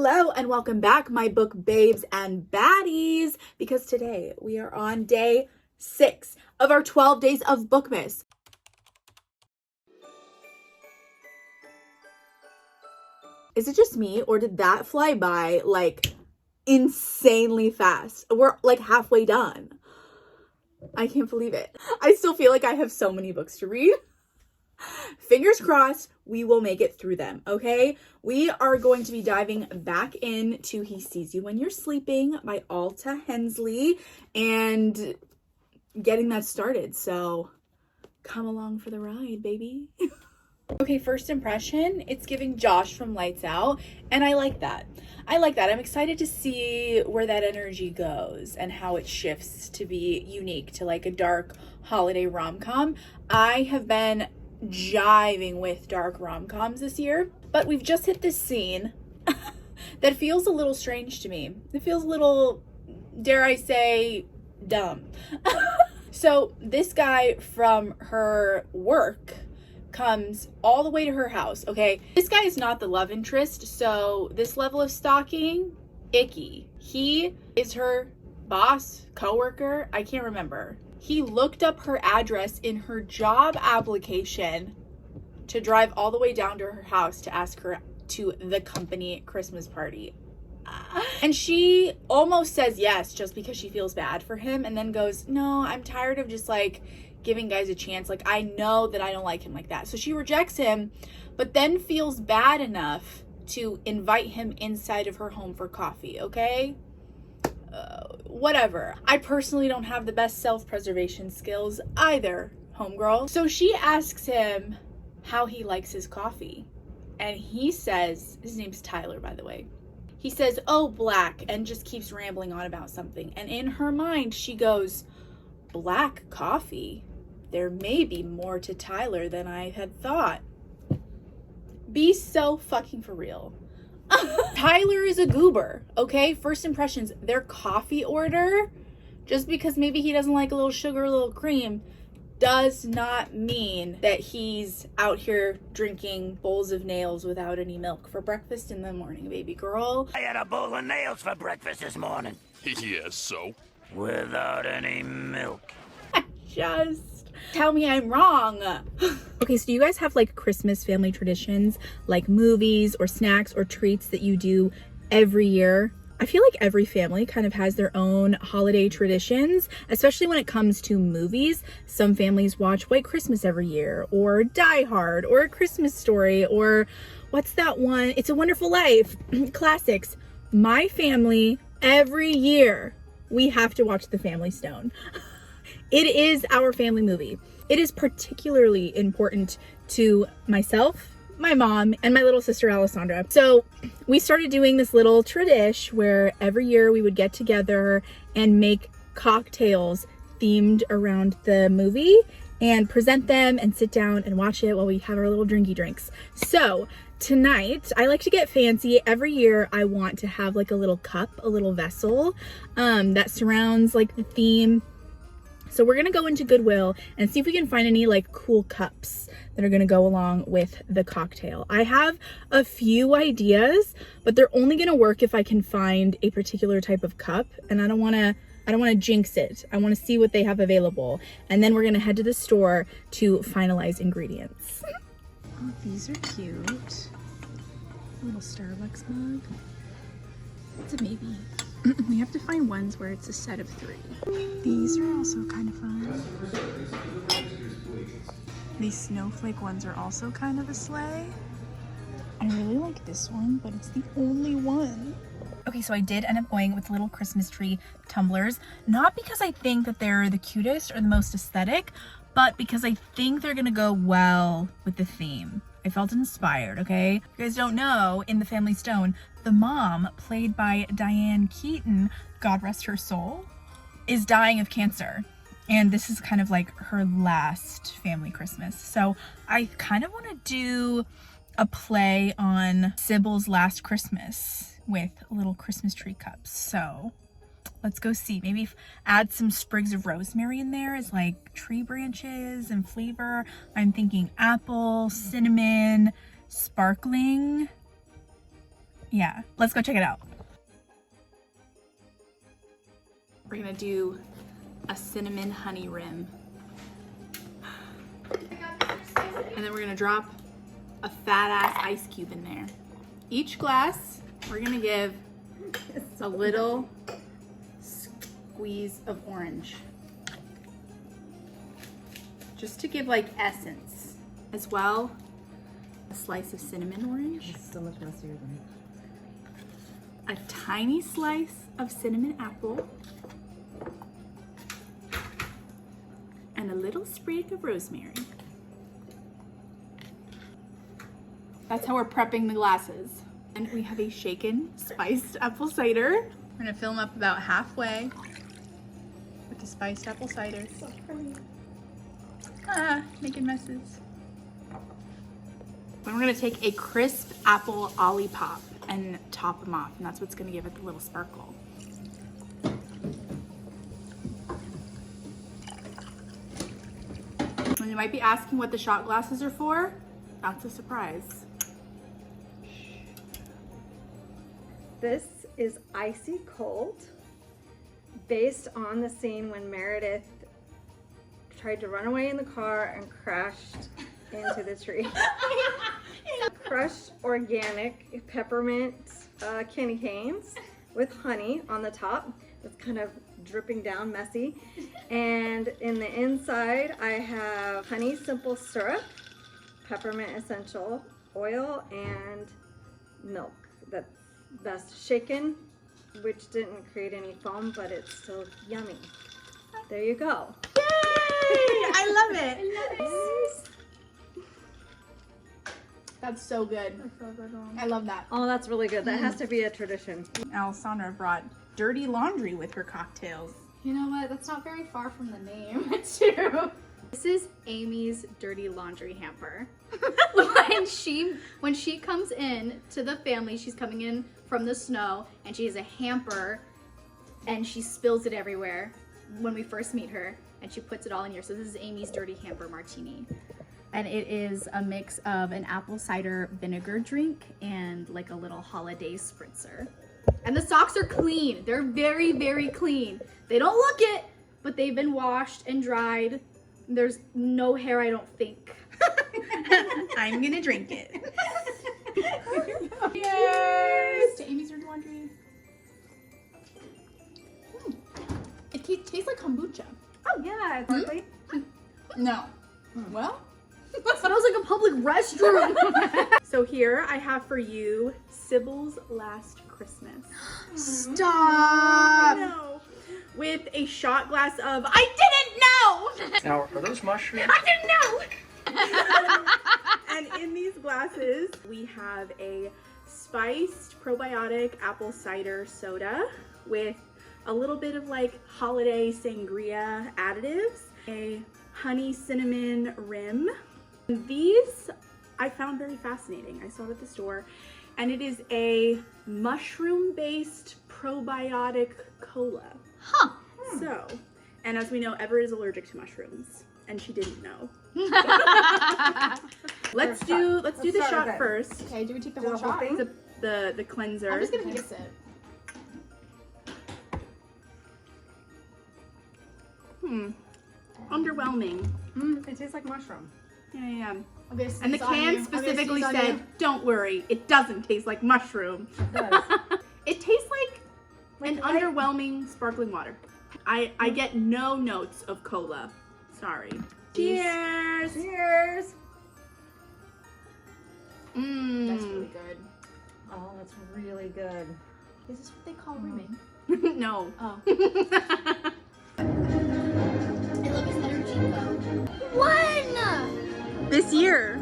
Hello and welcome back, my book babes and baddies, because today we are on day 6 of our 12 days of Bookmas. Is it just me, or did that fly by like insanely fast? We're like halfway done. I can't believe it. I still feel like I have so many books to read. Fingers crossed we will make it through them, okay? We are going to be diving back into He Sees You When You're Sleeping by Alta Hensley and getting that started. So come along for the ride, baby. Okay, first impression, it's giving Josh from Lights Out, and I like that. I'm excited to see where that energy goes and how it shifts to be unique to like a dark holiday rom-com. I have been jiving with dark rom-coms this year, but we've just hit this scene that feels a little strange to me. It feels a little, dare I say, dumb. So this guy from her work comes all the way to her house, okay? This guy is not the love interest, so this level of stalking, icky. He is her boss, coworker, I can't remember. He looked up her address in her job application to drive all the way down to her house to ask her to the company Christmas party. And she almost says yes just because she feels bad for him, and then goes, no, I'm tired of just like giving guys a chance. Like, I know that I don't like him like that. So she rejects him, but then feels bad enough to invite him inside of her home for coffee, okay? Whatever. I personally don't have the best self-preservation skills either, homegirl. So she asks him how he likes his coffee. And he says, his name's Tyler, by the way. He says, oh, black, and just keeps rambling on about something. And in her mind, she goes, black coffee? There may be more to Tyler than I had thought. Be so fucking for real. Tyler is a goober, okay? First impressions, their coffee order, just because maybe he doesn't like a little sugar, a little cream, does not mean that he's out here drinking bowls of nails without any milk for breakfast in the morning, baby girl. I had a bowl of nails for breakfast this morning. Yes, so? Without any milk. Just tell me I'm wrong. Okay, so do you guys have like Christmas family traditions, like movies or snacks or treats that you do every year? I feel like every family kind of has their own holiday traditions, especially when it comes to movies. Some families watch White Christmas every year, or Die Hard, or A Christmas Story, or what's that one? It's a Wonderful Life. Classics. My family, every year, we have to watch The Family Stone. It is our family movie. It is particularly important to myself, my mom, and my little sister Alessandra. So we started doing this little tradition where every year we would get together and make cocktails themed around the movie and present them and sit down and watch it while we have our little drinky drinks. So tonight, I like to get fancy. Every year I want to have like a little cup, a little vessel that surrounds like the theme. So we're gonna go into Goodwill and see if we can find any like cool cups that are gonna go along with the cocktail. I have a few ideas, but they're only gonna work if I can find a particular type of cup, and I don't wanna jinx it. I wanna see what they have available. And then we're gonna head to the store to finalize ingredients. Oh, these are cute. A little Starbucks mug. It's a maybe. We have to find ones where it's a set of 3. These are also kind of fun. These snowflake ones are also kind of a sleigh. I really like this one, but it's the only one. Okay, so I did end up going with little Christmas tree tumblers, not because I think that they're the cutest or the most aesthetic, but because I think they're gonna go well with the theme. I felt inspired, okay? If you guys don't know, in The Family Stone, the mom, played by Diane Keaton, God rest her soul, is dying of cancer. And this is kind of like her last family Christmas. So I kind of want to do a play on Sybil's Last Christmas with little Christmas tree cups. So let's go see. Maybe add some sprigs of rosemary in there as like tree branches and flavor. I'm thinking apple, cinnamon, sparkling, Yeah, let's go check it out. We're gonna do a cinnamon honey rim. And then we're gonna drop a fat ass ice cube in there. Each glass, we're gonna give a little squeeze of orange. Just to give like essence. As well, a slice of cinnamon orange. It's so much messier than A tiny slice of cinnamon apple. And a little sprig of rosemary. That's how we're prepping the glasses. And we have a shaken spiced apple cider. We're gonna fill them up about halfway with the spiced apple cider. so pretty. Making messes. Then we're gonna take a crisp apple olipop and top them off, and that's what's gonna give it the little sparkle. And you might be asking what the shot glasses are for. That's a surprise. This is Icy Cold, based on the scene when Meredith tried to run away in the car and crashed into the tree. Crushed organic peppermint candy canes with honey on the top. It's kind of dripping down, messy. And in the inside, I have honey simple syrup, peppermint essential oil, and milk. That's best shaken, which didn't create any foam, but it's still yummy. There you go. Yay! I love it. That's so good. I love that. Oh, that's really good. That has to be a tradition. Alessandra brought dirty laundry with her cocktails. You know what? That's not very far from the name, too. This is Amy's dirty laundry hamper. when she comes in to the family, she's coming in from the snow, and she has a hamper, and she spills it everywhere when we first meet her, and she puts it all in here. So this is Amy's dirty hamper martini. And it is a mix of an apple cider vinegar drink and like a little holiday spritzer. And the socks are clean. They're very, very clean. They don't look it, but they've been washed and dried. There's no hair, I don't think. I'm gonna drink it. Cheers to Amy's dirty laundry. It tastes like kombucha. Oh yeah, it's lovely. No. Well. It smells like a public restroom. So here I have for you Sybil's Last Christmas. Stop. No. With a shot glass of I didn't know. Now, are those mushrooms? I didn't know. And in these glasses we have a spiced probiotic apple cider soda with a little bit of like holiday sangria additives, a honey cinnamon rim. These I found very fascinating. I saw it at the store, and it is a mushroom-based probiotic cola. Huh. So, and as we know, Everett is allergic to mushrooms, and she didn't know. Let's do the shot first. Okay, do we take the Do whole the whole shot? thing? The cleanser. I'm just gonna take a sip. Underwhelming. It tastes like mushroom. Yeah. Okay, And the can specifically said, "Don't worry, it doesn't taste like mushroom." It does. It tastes like an Like- underwhelming sparkling water. I get no notes of cola. Sorry. Cheers. Cheers. That's really good. Oh, that's really good. Is this what they call rimming? No. Oh. I love his energy though. One! This year.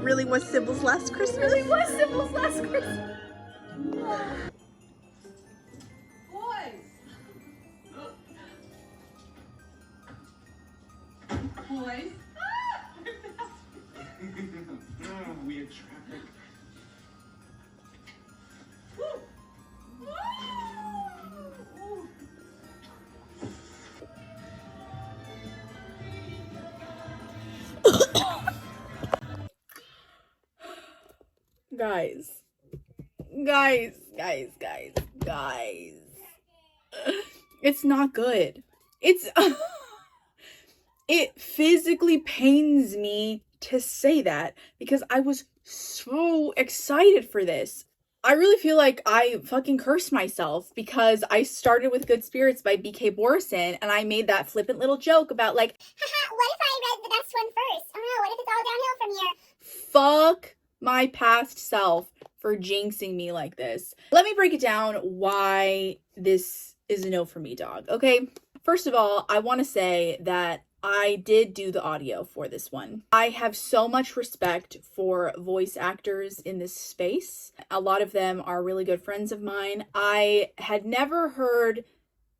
Really was Sybil's last Christmas. Really was Sybil's last Christmas. Boys. Weird traffic. Guys. It's not good. It physically pains me to say that because I was so excited for this. I really feel like I fucking cursed myself because I started with Good Spirits by B.K. Borison and I made that flippant little joke about like, haha, what if I read the next one first? Oh no, what if it's all downhill from here? Fuck my past self for jinxing me like this. Let me break it down why this is a no for me, dog, okay? First of all, I want to say that I did do the audio for this one. I have so much respect for voice actors in this space. A lot of them are really good friends of mine. I had never heard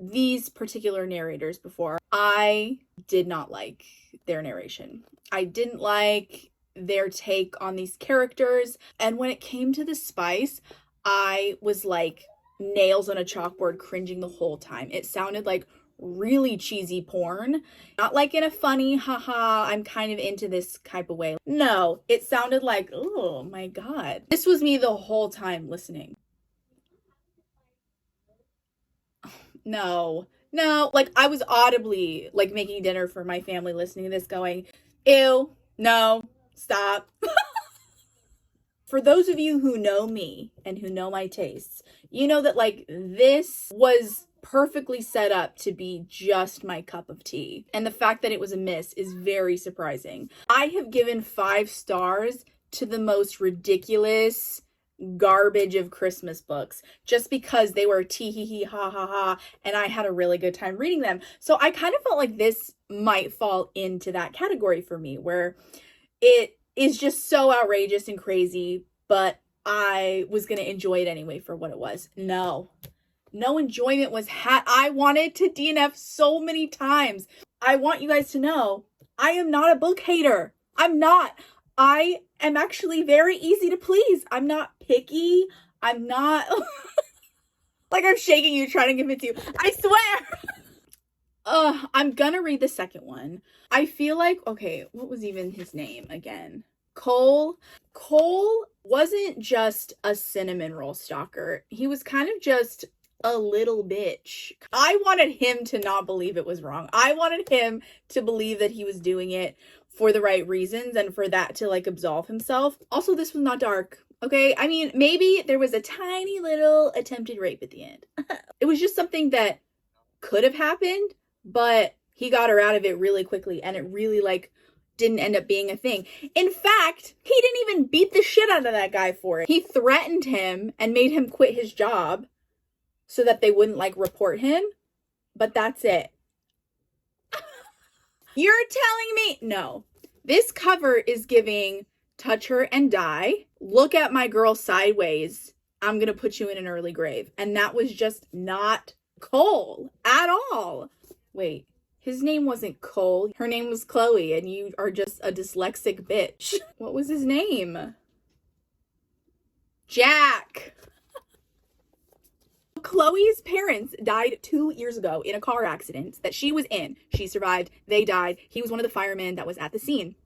these particular narrators before. I did not like their narration. I didn't like their take on these characters. And when it came to the spice, I was like nails on a chalkboard cringing the whole time. It sounded like really cheesy porn, not like in a funny haha I'm kind of into this type of way. No, it sounded like, oh my god, this was me the whole time listening. No, like I was audibly like making dinner for my family listening to this going, ew, no, stop. For those of you who know me and who know my tastes, you know that like this was perfectly set up to be just my cup of tea. And the fact that it was a miss is very surprising. I have given 5 stars to the most ridiculous garbage of Christmas books just because they were tee hee hee ha ha ha and I had a really good time reading them. So I kind of felt like this might fall into that category for me where it is just so outrageous and crazy, but I was going to enjoy it anyway for what it was. No enjoyment was had. I wanted to DNF so many times. I want you guys to know I am not a book hater. I'm not. I am actually very easy to please. I'm not picky. I'm not like I'm shaking you trying to convince you. I swear. I'm gonna read the second one. I feel like, okay, what was even his name again? Cole wasn't just a cinnamon roll stalker. He was kind of just a little bitch. I wanted him to not believe it was wrong. I wanted him to believe that he was doing it for the right reasons and for that to like absolve himself. Also, this was not dark. Okay, I mean, maybe there was a tiny little attempted rape at the end. It was just something that could have happened, but he got her out of it really quickly and it really like didn't end up being a thing. In fact, he didn't even beat the shit out of that guy for it. He threatened him and made him quit his job so that they wouldn't like report him, but that's it. You're telling me? No. This cover is giving touch her and die. Look at my girl sideways. I'm gonna put you in an early grave. And that was just not Cole at all. Wait, his name wasn't Cole. Her name was Chloe, and you are just a dyslexic bitch. What was his name? Jack. Chloe's parents died 2 years ago in a car accident that she was in. She survived. They died. He was one of the firemen that was at the scene.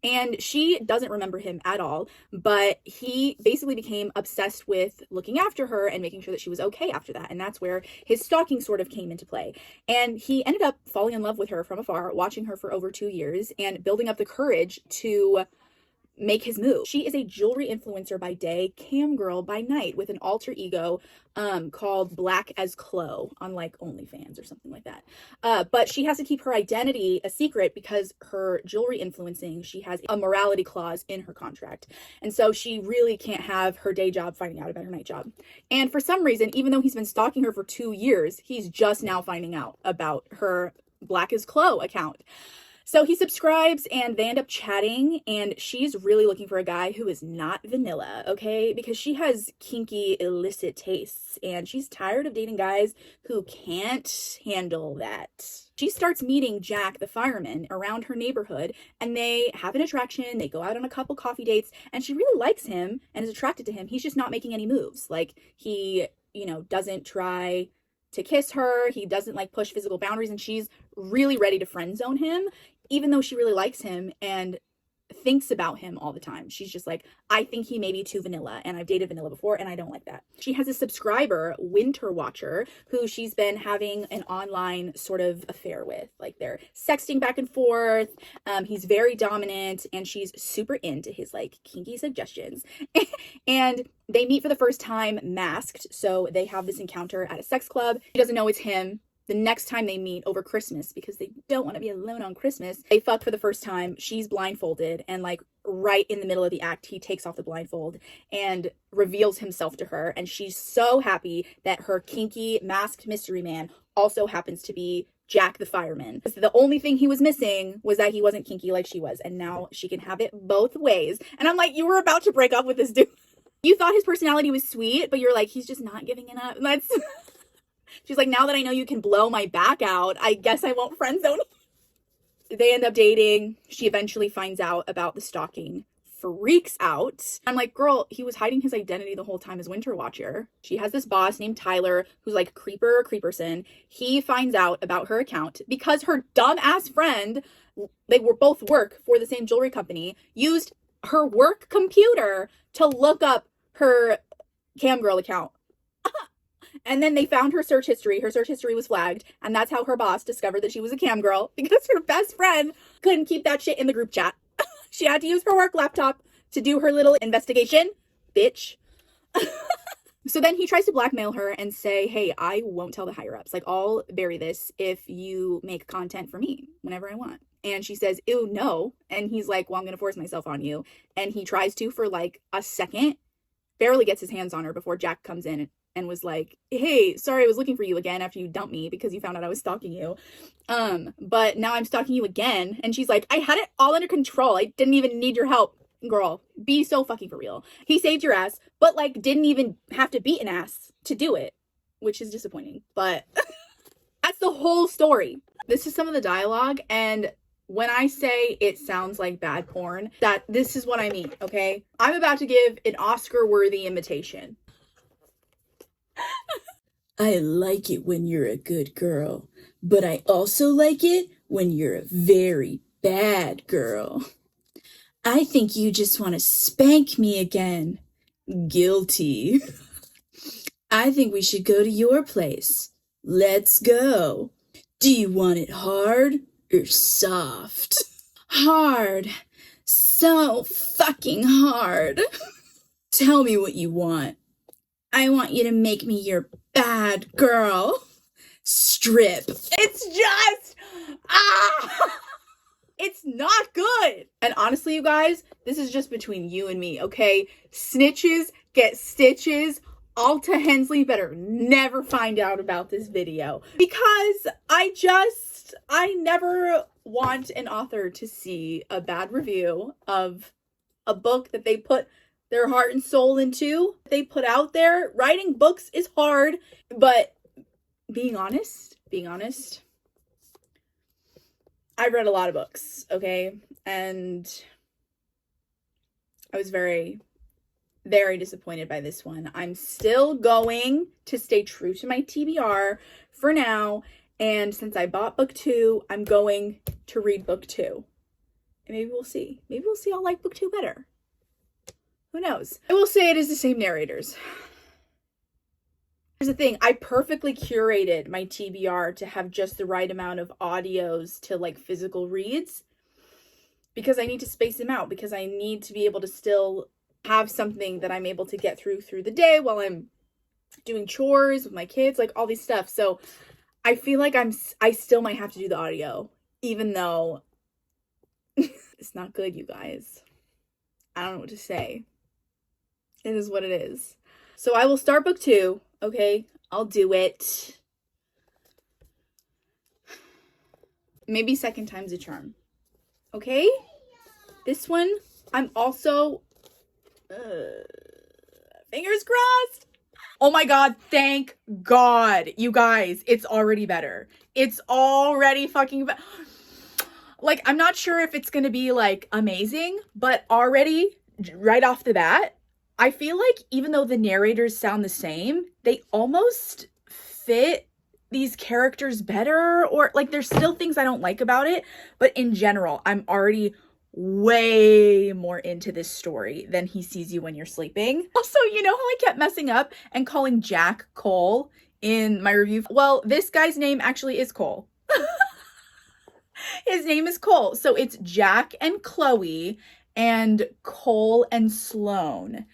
And she doesn't remember him at all, but he basically became obsessed with looking after her and making sure that she was okay after that. And that's where his stalking sort of came into play. And he ended up falling in love with her from afar, watching her for over 2 years and building up the courage to make his move. She is a jewelry influencer by day, cam girl by night, with an alter ego called Black as Chloe on like OnlyFans or something like that. But she has to keep her identity a secret because her jewelry influencing, she has a morality clause in her contract. And so she really can't have her day job finding out about her night job. And for some reason, even though he's been stalking her for 2 years, he's just now finding out about her Black as Chloe account. So he subscribes and they end up chatting, and she's really looking for a guy who is not vanilla, okay? Because she has kinky, illicit tastes and she's tired of dating guys who can't handle that. She starts meeting Jack, the fireman, around her neighborhood, and they have an attraction. They go out on a couple coffee dates, and she really likes him and is attracted to him. He's just not making any moves. Like, he, doesn't try to kiss her. He doesn't like push physical boundaries, and she's really ready to friend zone him, even though she really likes him. And thinks about him all the time. She's just like, I think he may be too vanilla, and I've dated vanilla before, and I don't like that. She has a subscriber, Winter Watcher, who she's been having an online sort of affair with. Like, they're sexting back and forth. He's very dominant, and she's super into his like kinky suggestions. And they meet for the first time masked, so they have this encounter at a sex club. She doesn't know it's him. The next time they meet over Christmas, because they don't want to be alone on Christmas, they fuck for the first time. She's blindfolded, and like right in the middle of the act, he takes off the blindfold and reveals himself to her. And she's so happy that her kinky masked mystery man also happens to be Jack the fireman. The only thing he was missing was that he wasn't kinky like she was, and now she can have it both ways. And I'm like, you were about to break up with this dude. You thought his personality was sweet, but you're like, he's just not giving it up. And that's... She's like, now that I know you can blow my back out, I guess I won't friend zone you. They end up dating. She eventually finds out about the stalking, freaks out. I'm like, girl, he was hiding his identity the whole time as Winter Watcher. She has this boss named Tyler who's like creeper or creeperson. He finds out about her account because her dumb-ass friend, they were both work for the same jewelry company, used her work computer to look up her camgirl account. And then they found her search history. Her search history was flagged. And that's how her boss discovered that she was a cam girl, because her best friend couldn't keep that shit in the group chat. She had to use her work laptop to do her little investigation. Bitch. So then he tries to blackmail her and say, hey, I won't tell the higher ups. Like, I'll bury this if you make content for me whenever I want. And she says, ew, no. And he's like, well, I'm going to force myself on you. And he tries to for like a second, barely gets his hands on her before Jack comes in and was like, hey, sorry, I was looking for you again after you dumped me because you found out I was stalking you. But now I'm stalking you again. And she's like, I had it all under control. I didn't even need your help. Girl, be so fucking for real. He saved your ass, but like didn't even have to beat an ass to do it, which is disappointing. But that's the whole story. This is some of the dialogue, and when I say it sounds like bad porn, that this is what I mean, okay? I'm about to give an Oscar-worthy imitation. I like it when you're a good girl, but I also like it when you're a very bad girl. I think you just want to spank me again. Guilty. I think we should go to your place. Let's go. Do you want it hard or soft? Hard. So fucking hard. Tell me what you want. I want you to make me your bad girl. Strip. It's just, it's not good. And honestly, you guys, this is just between you and me, okay? Snitches get stitches. Alta Hensley better never find out about this video, because I never want an author to see a bad review of a book that they put their heart and soul into, they put out there. Writing books is hard, but being honest, I've read a lot of books, okay? And I was very, very disappointed by this one. I'm still going to stay true to my TBR for now, and since I bought book 2, I'm going to read book 2. And maybe we'll see. Maybe we'll see I'll like book 2 better. Who knows? I will say it is the same narrators. Here's the thing. I perfectly curated my TBR to have just the right amount of audios to like physical reads, because I need to space them out, because I need to be able to still have something that I'm able to get through the day while I'm doing chores with my kids, like all these stuff. So I feel like I still might have to do the audio, even though it's not good, you guys. I don't know what to say. It is what it is. So I will start book 2, okay? I'll do it. Maybe second time's a charm. Okay? This one, I'm also... fingers crossed! Oh my god, thank God. You guys, it's already better. It's already fucking better. Like, I'm not sure if it's gonna be, like, amazing, but already, right off the bat, I feel like even though the narrators sound the same, they almost fit these characters better, or like there's still things I don't like about it, but in general, I'm already way more into this story than he sees you when you're sleeping. Also, you know how I kept messing up and calling Jack Cole in my review? Well, this guy's name actually is Cole. His name is Cole. So it's Jack and Chloe and Cole and Sloan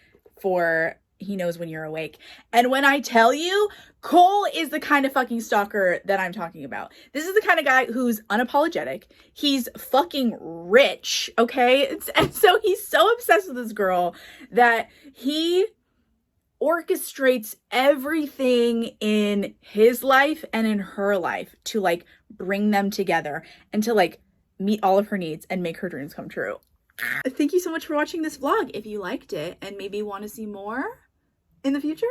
for He Knows When You're Awake. And when I tell you, Cole is the kind of fucking stalker that I'm talking about. This is the kind of guy who's unapologetic. He's fucking rich, okay? And so he's so obsessed with this girl that he orchestrates everything in his life and in her life to like bring them together and to like meet all of her needs and make her dreams come true. Thank you so much for watching this vlog. If you liked it and maybe want to see more in the future,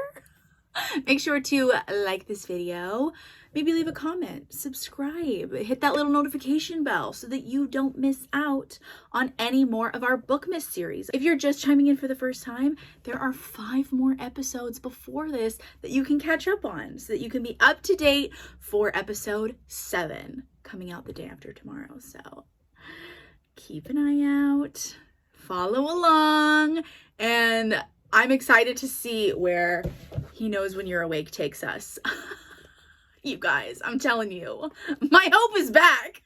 make sure to like this video, maybe leave a comment, subscribe, hit that little notification bell so that you don't miss out on any more of our Bookmas series. If you're just chiming in for the first time, there are 5 more episodes before this that you can catch up on so that you can be up to date for episode 7 coming out the day after tomorrow. So keep an eye out, follow along, and I'm excited to see where He Knows When You're Awake takes us. You guys, I'm telling you, my hope is back.